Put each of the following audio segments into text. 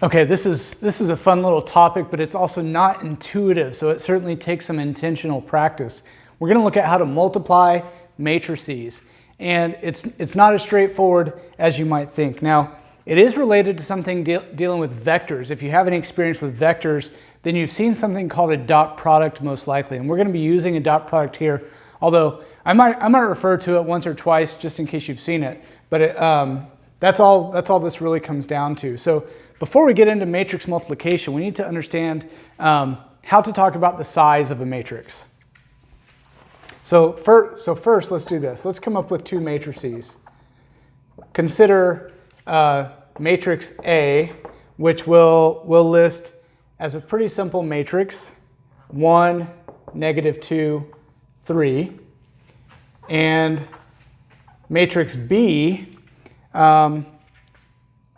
Okay, this is a fun little topic, but it's also not intuitive, so it certainly takes some intentional practice. We're going to look at how to multiply matrices, and it's not as straightforward as you might think. Now, it is related to something dealing with vectors. If you have any experience with vectors, then you've seen something called a dot product most likely, and we're going to be using a dot product here, although I might refer to it once or twice just in case you've seen it, but that's all this really comes down to. So before we get into matrix multiplication, we need to understand how to talk about the size of a matrix. So first, let's do this. Let's come up with two matrices. Consider matrix A, which we'll list as a pretty simple matrix, 1, -2, 3. And matrix B,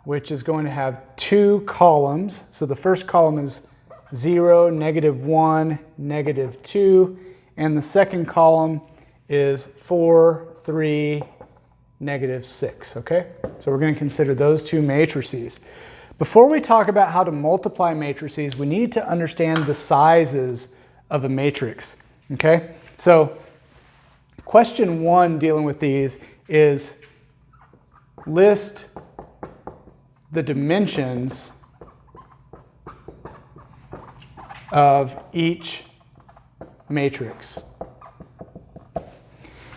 which is going to have two columns. So the first column is 0, -1, -2, and the second column is 4, 3, -6, okay? So we're going to consider those two matrices. Before we talk about how to multiply matrices, we need to understand the sizes of a matrix, okay? So question 1 dealing with these is list the dimensions of each matrix.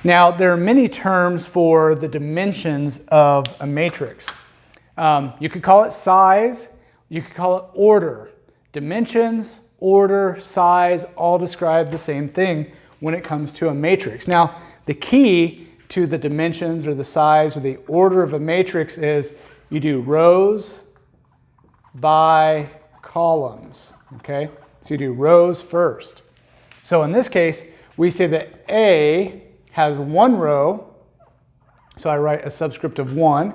Now, there are many terms for the dimensions of a matrix. You could call it size, you could call it order. Dimensions, order, size, all describe the same thing when it comes to a matrix. Now, the key to the dimensions or the size or the order of a matrix is you do rows by columns, okay? So you do rows first. So in this case, we say that A has one row, so I write a subscript of 1,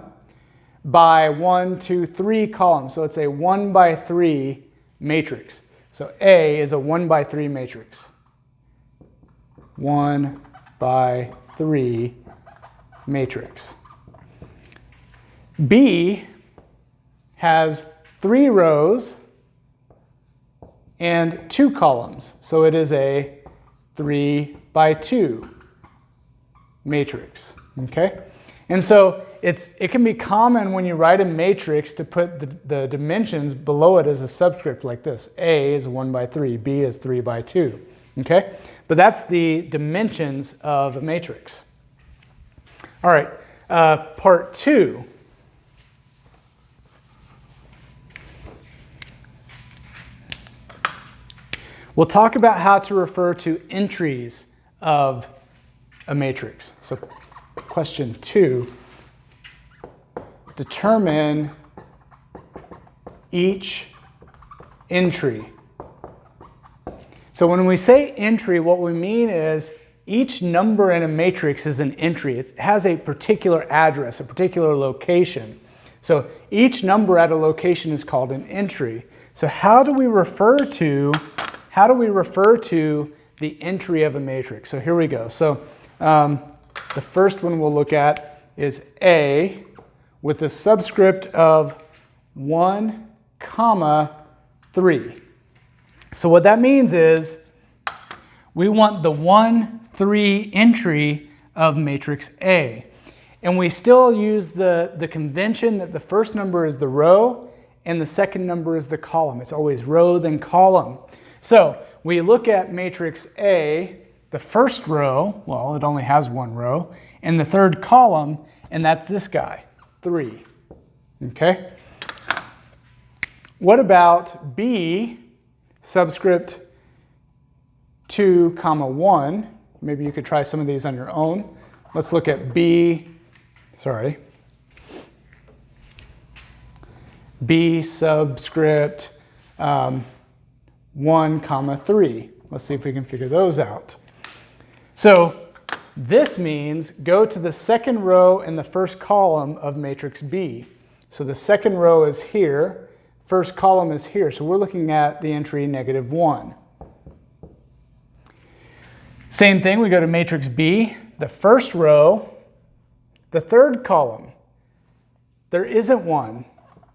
by 1, 2, 3 columns. So it's a 1 by 3 matrix. So A is a 1 by 3 matrix. 1 by 3 matrix. B has 3 rows and 2 columns. So it is a 3 by 2 matrix, okay? And so it can be common when you write a matrix to put the dimensions below it as a subscript like this. A is 1 by 3, B is 3 by 2, okay? But that's the dimensions of a matrix. All right, part 2. We'll talk about how to refer to entries of a matrix. So question 2, determine each entry. So when we say entry, what we mean is each number in a matrix is an entry. It has a particular address, a particular location. So each number at a location is called an entry. So how do we refer to the entry of a matrix? So here we go. So the first one we'll look at is A with a subscript of 1, 3. So what that means is we want the 1, 3 entry of matrix A. And we still use the convention that the first number is the row and the second number is the column. It's always row then column. So we look at matrix A, the first row, well, it only has one row, and the third column, and that's this guy, 3. Okay? What about B, subscript 2, 1? Maybe you could try some of these on your own. Let's look at B subscript 1, 3. Let's see if we can figure those out. So this means go to the second row in the first column of matrix B. So the second row is here, first column is here. So we're looking at the entry -1. Same thing, we go to matrix B, the first row, the third column. There isn't one.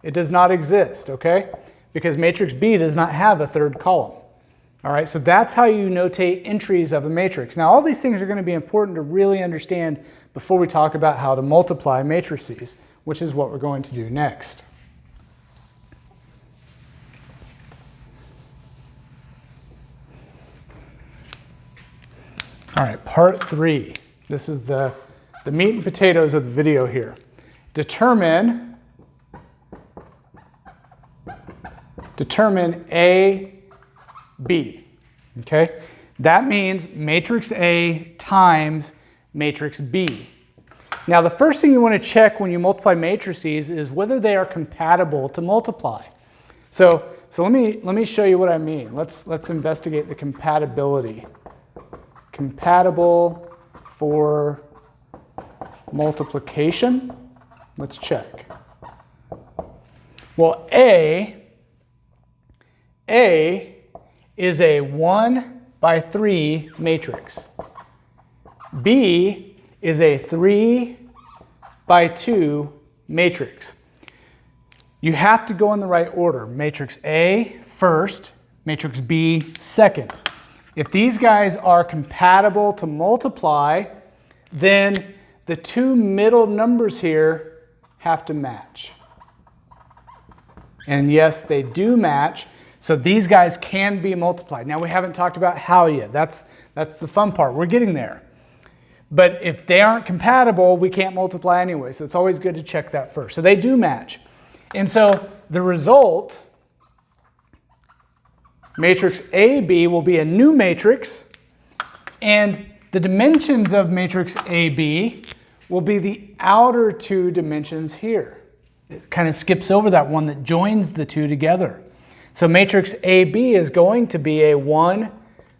It does not exist, okay? Because matrix B does not have a third column. All right, so that's how you notate entries of a matrix. Now, all these things are going to be important to really understand before we talk about how to multiply matrices, which is what we're going to do next. All right, part 3. This is the meat and potatoes of the video here. Determine A, B, okay? That means matrix A times matrix B. Now, the first thing you want to check when you multiply matrices is whether they are compatible to multiply. So let me show you what I mean. Let's investigate the compatibility. Compatible for multiplication. Let's check. Well, A is a 1 by 3 matrix. B is a 3 by 2 matrix. You have to go in the right order. Matrix A first, matrix B second. If these guys are compatible to multiply, then the two middle numbers here have to match. And yes, they do match. So these guys can be multiplied. Now, we haven't talked about how yet. That's the fun part. We're getting there. But if they aren't compatible, we can't multiply anyway. So it's always good to check that first. So they do match. And so the result, matrix AB, will be a new matrix. And the dimensions of matrix AB will be the outer two dimensions here. It kind of skips over that one that joins the two together. So matrix AB is going to be a 1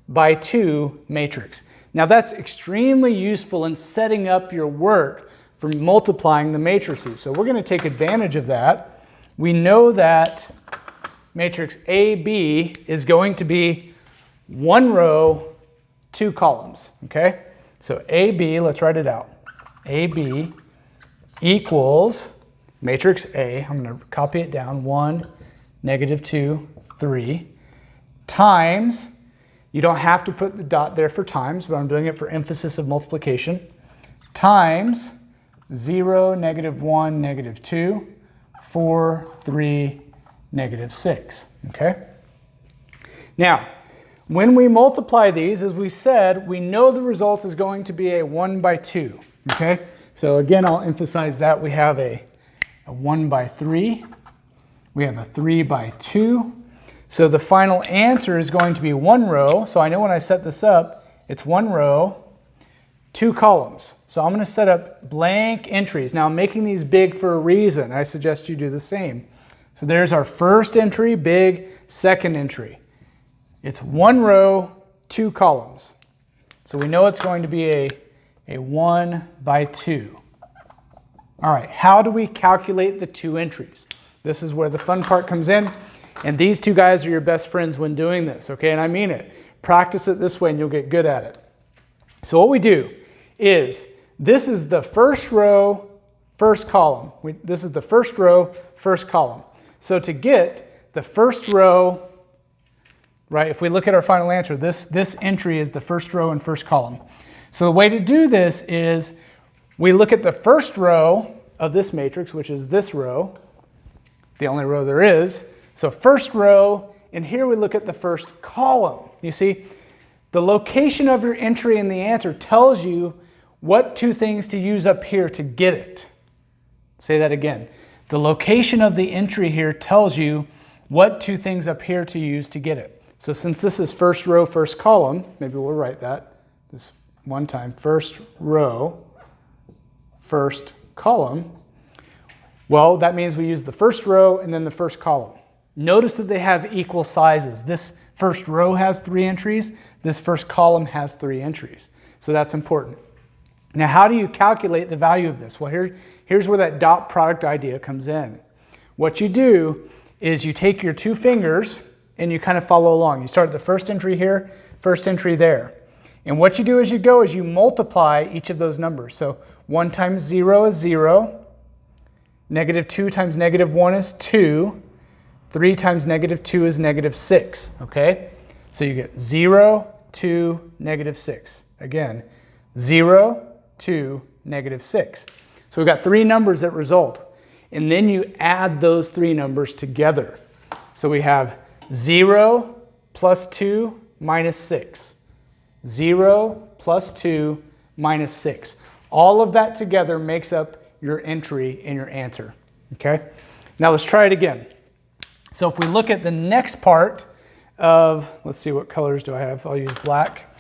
by 2 matrix. Now that's extremely useful in setting up your work for multiplying the matrices. So we're going to take advantage of that. We know that matrix AB is going to be 1 row, 2 columns. Okay? So AB, let's write it out. AB equals matrix A. I'm going to copy it down. 1, -2, 3, times, you don't have to put the dot there for times, but I'm doing it for emphasis of multiplication, times 0, -1, -2, 4, 3, -6, okay? Now, when we multiply these, as we said, we know the result is going to be a 1 by 2, okay? So again, I'll emphasize that we have a 1 by 3, we have a 3 by 2. So the final answer is going to be 1 row. So I know when I set this up, it's 1 row, 2 columns. So I'm going to set up blank entries. Now I'm making these big for a reason. I suggest you do the same. So there's our first entry, big, second entry. It's 1 row, 2 columns. So we know it's going to be a 1 by 2. All right, how do we calculate the 2 entries? This is where the fun part comes in. And these two guys are your best friends when doing this, okay? And I mean it. Practice it this way and you'll get good at it. So what we do is, this is the first row, first column. This is the first row, first column. So to get the first row, right, if we look at our final answer, this entry is the first row and first column. So the way to do this is, we look at the first row of this matrix, which is this row, the only row there is. So first row, and here we look at the first column. You see, the location of your entry in the answer tells you what 2 things to use up here to get it. Say that again. The location of the entry here tells you what 2 things up here to use to get it. So since this is first row, first column, maybe we'll write that this one time. First row, first column. Well, that means we use the first row and then the first column. Notice that they have equal sizes. This first row has 3 entries. This first column has 3 entries. So that's important. Now, how do you calculate the value of this? Well, here's where that dot product idea comes in. What you do is you take your 2 fingers and you kind of follow along. You start at the first entry here, first entry there. And what you do as you go is you multiply each of those numbers. So 1 times 0 is 0. Negative 2 times negative 1 is 2. 3 times negative 2 is negative 6, okay? So you get 0, 2, negative 6. Again, 0, 2, negative 6. So we've got three numbers that result. And then you add those three numbers together. So we have 0 plus 2 minus 6. 0 plus 2 minus 6. All of that together makes up your entry in your answer, okay? Now let's try it again. So if we look at the next part of, let's see, what colors do I have? I'll use black.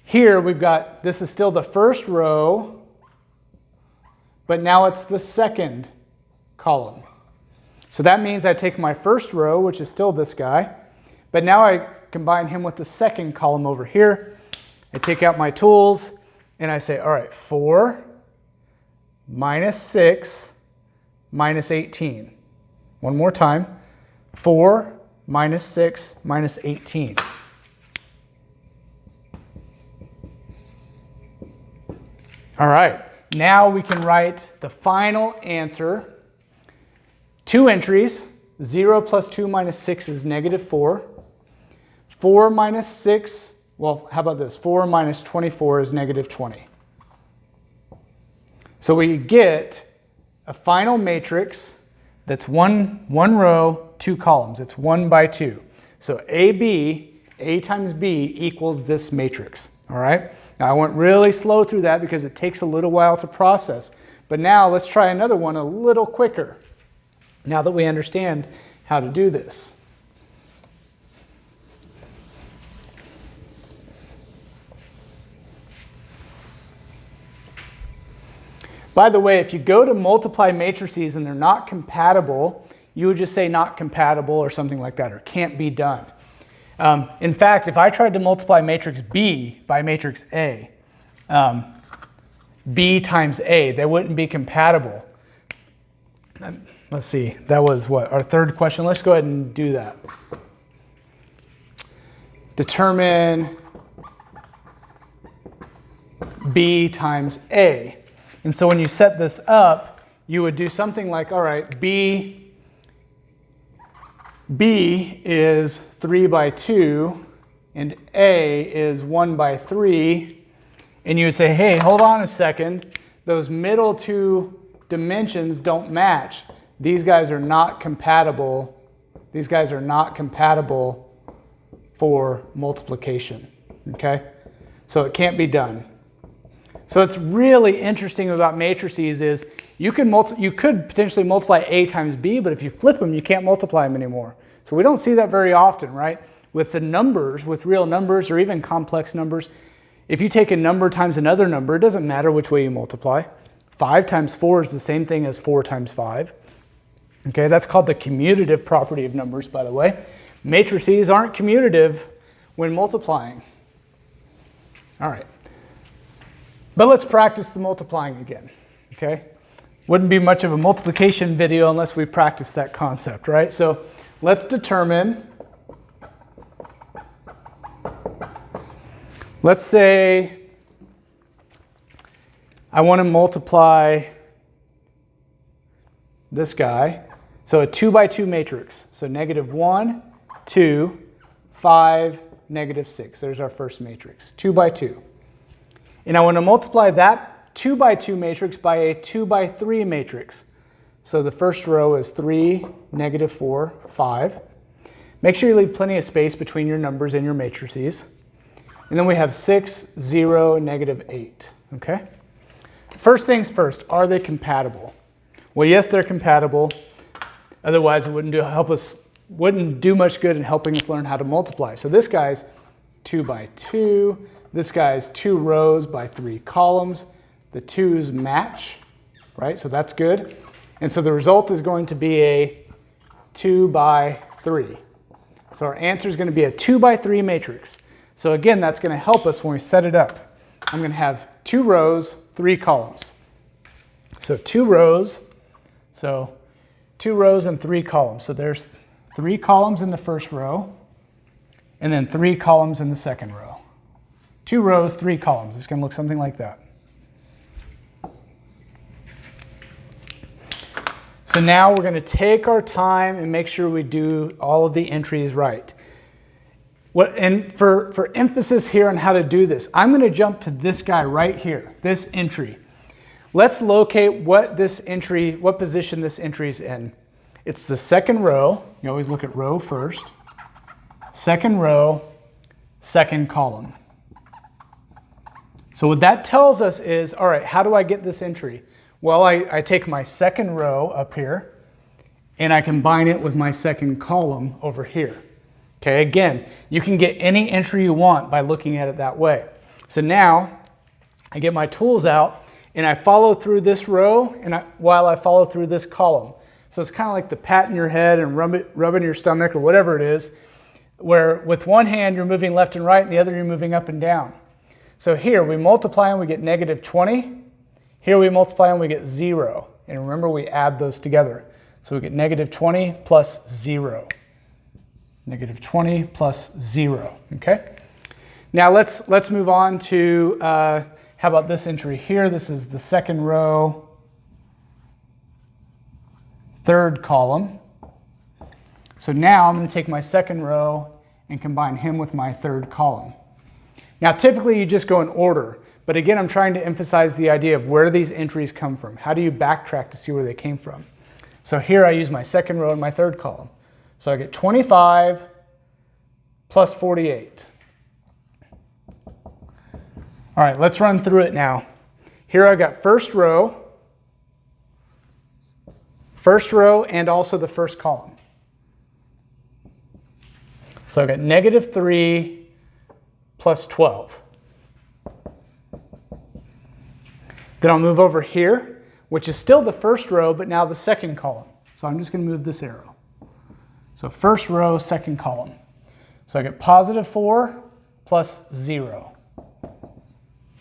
Here we've got, this is still the first row, but now it's the second column. So that means I take my first row, which is still this guy, but now I combine him with the second column over here. I take out my tools and I say, all right, 4 minus 6 minus 18. One more time. 4 minus 6 minus 18. All right, now we can write the final answer. Two entries. 0 plus 2 minus 6 is negative 4. 4 minus 6, well, how about this? 4 minus 24 is negative 20. So we get a final matrix that's one row, 2 columns. It's 1 by 2. So A times B equals this matrix, all right? Now I went really slow through that because it takes a little while to process. But now let's try another one a little quicker, now that we understand how to do this. By the way, if you go to multiply matrices and they're not compatible, you would just say not compatible or something like that, or can't be done. In fact, if I tried to multiply matrix B by matrix A, B times A, they wouldn't be compatible. Let's see, that was what, our third question. Let's go ahead and do that. Determine B times A. And so when you set this up, you would do something like, all right, B is 3 by 2, and A is 1 by 3. And you would say, hey, hold on a second. Those middle two dimensions don't match. These guys are not compatible. These guys are not compatible for multiplication, okay? So it can't be done. So what's really interesting about matrices is you could potentially multiply A times B, but if you flip them, you can't multiply them anymore. So we don't see that very often, right? With the numbers, with real numbers or even complex numbers, if you take a number times another number, it doesn't matter which way you multiply. 5 times 4 is the same thing as 4 times 5. Okay, that's called the commutative property of numbers, by the way. Matrices aren't commutative when multiplying. All right. But let's practice the multiplying again, okay? Wouldn't be much of a multiplication video unless we practice that concept, right? So let's determine, let's say I want to multiply this guy. So a 2 by 2 matrix. So negative 1, 2, 5, negative 6. There's our first matrix, 2 by 2. And I want to multiply that 2 by 2 matrix by a 2 by 3 matrix. So the first row is 3, negative 4, 5. Make sure you leave plenty of space between your numbers and your matrices. And then we have 6, 0, negative 8, okay? First things first, are they compatible? Well, yes, they're compatible. Otherwise, it wouldn't do much good in helping us learn how to multiply. So this guy's 2 by 2. This guy's 2 rows by 3 columns. The 2's match, right? So that's good. And so the result is going to be a 2 by 3. So our answer is going to be a 2 by 3 matrix. So again, that's going to help us when we set it up. I'm going to have 2 rows, 3 columns. So 2 rows, and 3 columns. So there's 3 columns in the first row, and then 3 columns in the second row. 2 rows, 3 columns. It's going to look something like that. So now we're going to take our time and make sure we do all of the entries right. And for emphasis here on how to do this, I'm going to jump to this guy right here, this entry. Let's locate what position this entry is in. It's the second row. You always look at row first. Second row, second column. So what that tells us is, all right, how do I get this entry? Well, I take my second row up here and I combine it with my second column over here. Okay, again, you can get any entry you want by looking at it that way. So now I get my tools out and I follow through this row while I follow through this column. So it's kind of like the pat in your head and rubbing your stomach or whatever it is, where with one hand you're moving left and right and the other you're moving up and down. So here we multiply and we get negative 20. Here we multiply and we get 0. And remember, we add those together. So we get negative 20 plus 0. Negative 20 plus 0, okay? Now let's move on to, how about this entry here? This is the second row, third column. So now I'm going to take my second row and combine him with my third column. Now typically you just go in order, but again I'm trying to emphasize the idea of where these entries come from. How do you backtrack to see where they came from? So here I use my second row and my third column. So I get 25 plus 48. All right, let's run through it now. Here I've got first row and also the first column. So I've got negative 3 plus 12. Then I'll move over here, which is still the first row, but now the second column. So I'm just going to move this arrow. So first row, second column. So I get positive 4 plus 0.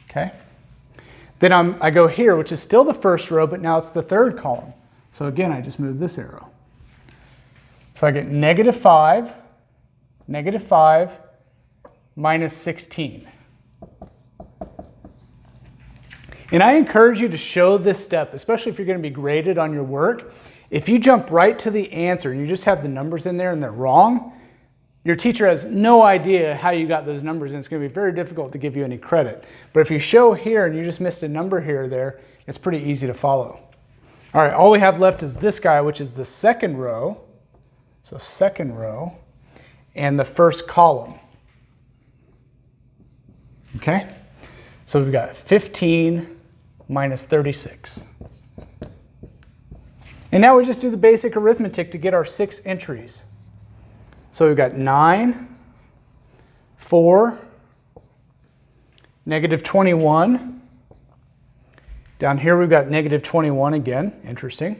Okay. Then I go here, which is still the first row, but now it's the third column. So again, I just move this arrow. So I get negative 5 minus 16. And I encourage you to show this step, especially if you're going to be graded on your work. If you jump right to the answer and you just have the numbers in there and they're wrong, your teacher has no idea how you got those numbers, and it's going to be very difficult to give you any credit. But if you show here and you just missed a number here or there, it's pretty easy to follow. All right, all we have left is this guy, which is the second row. So second row and the first column. Okay, so we've got 15 minus 36. And now we just do the basic arithmetic to get our 6 entries. So we've got 9, 4, negative 21. Down here we've got negative 21 again, interesting.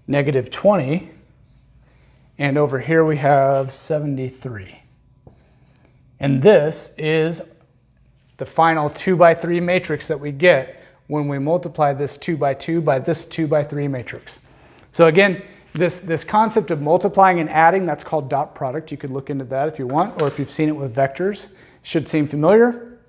Negative 20. And over here we have 73. And this is the final 2 by 3 matrix that we get when we multiply this 2 by 2 by this 2 by 3 matrix. So again, this concept of multiplying and adding, that's called dot product. You could look into that if you want, or if you've seen it with vectors. It should seem familiar.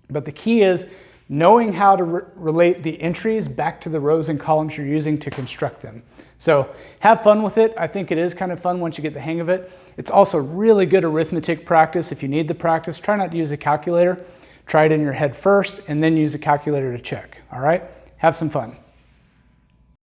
But the key is knowing how to relate the entries back to the rows and columns you're using to construct them. So have fun with it. I think it is kind of fun once you get the hang of it. It's also really good arithmetic practice. If you need the practice, try not to use a calculator. Try it in your head first and then use a calculator to check. All right? Have some fun.